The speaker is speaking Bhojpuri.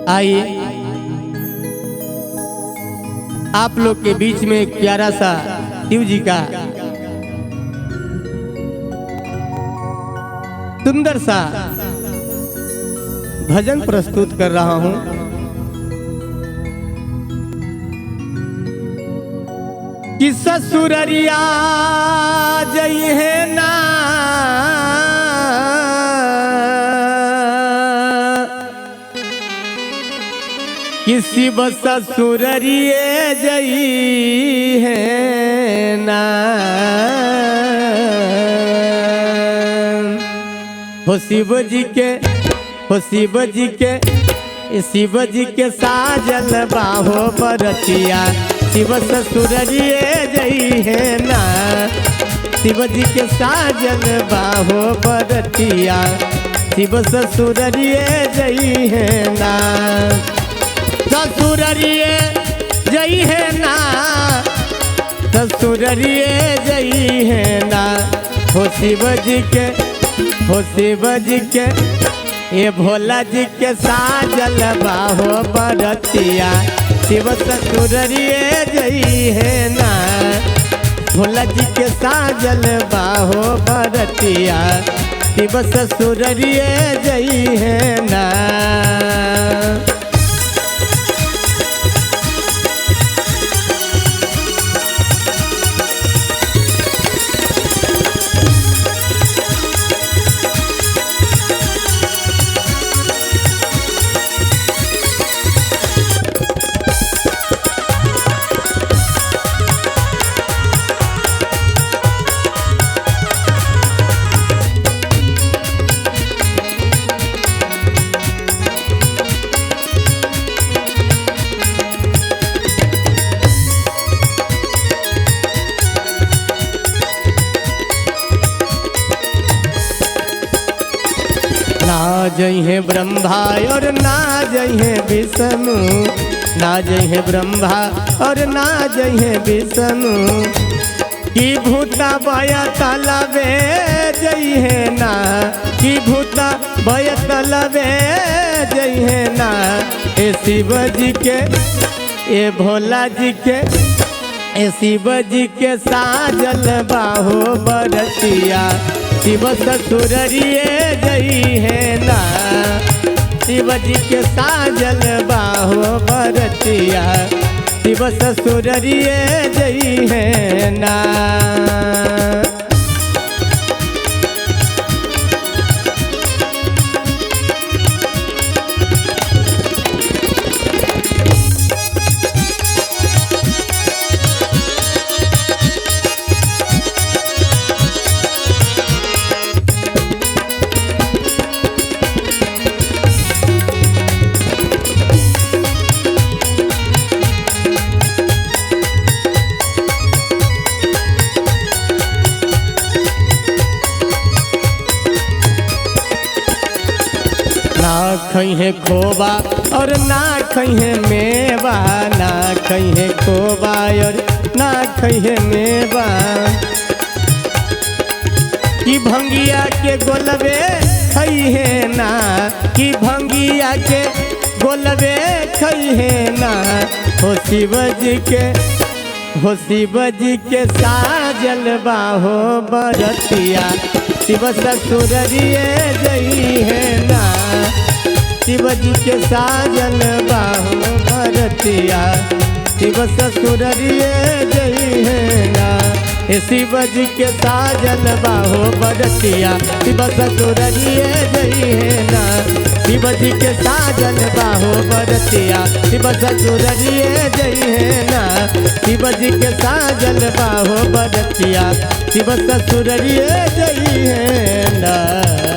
आइए आप लोग के बीच में एक प्यारा सा शिव जी का सुंदर सा भजन प्रस्तुत कर रहा हूं। कि ससुररिया जई है ना किसी बस ससुररिए जई है ना हो शिव जी के साजल बाहो बरतिया शिव ससुररिए जई है ना शिव जी के साजल बाहो बरतिया शिव ससुररिए जई है ना ससुररिए जई है ना ससुररिए जई है ना हो शिव जी के ये भोला जी के साजल बाहो बरतिया शिव ससुररिए जई है ना भोला जी के साजल बाहो बरतिया शिव ससुररिए जई है ना। ना जई है ब्रह्मा और ना जई है विष्णु ना जई है ब्रह्मा और ना जई है विष्णु की भूता बया तलबे जई है ना की भूता बया तलबे जई है ना ए शिव जी के ए भोला जी के ए शिव जी के साजल बाहो बरतिया शिव ससुररिए जई है ना शिव जी के साजल बाहो बरतिया शिव ससुररिए जई है ना। ना खई है खोबा और ना खई है मेवा ना खई है खोबा और ना खई है मेवा कि भंगिया के गोलबे खई है ना कि भंगिया के गोलबे खई है ना हो शिव जी के साजल बाहो बरतिया शिव ससुररिए जई है ना शिव जी के साजल बाहो बरतिया शिव ससुररिए जई है ना शिव जी के साजल बाहो बरतिया शिव ससुररिए जई है ना शिव जी के साजल बाहो बरतिया शिव ससुररिए जई है ना शिव जी के साजल बाहो बरतिया शिव ससुररिए जई है ना।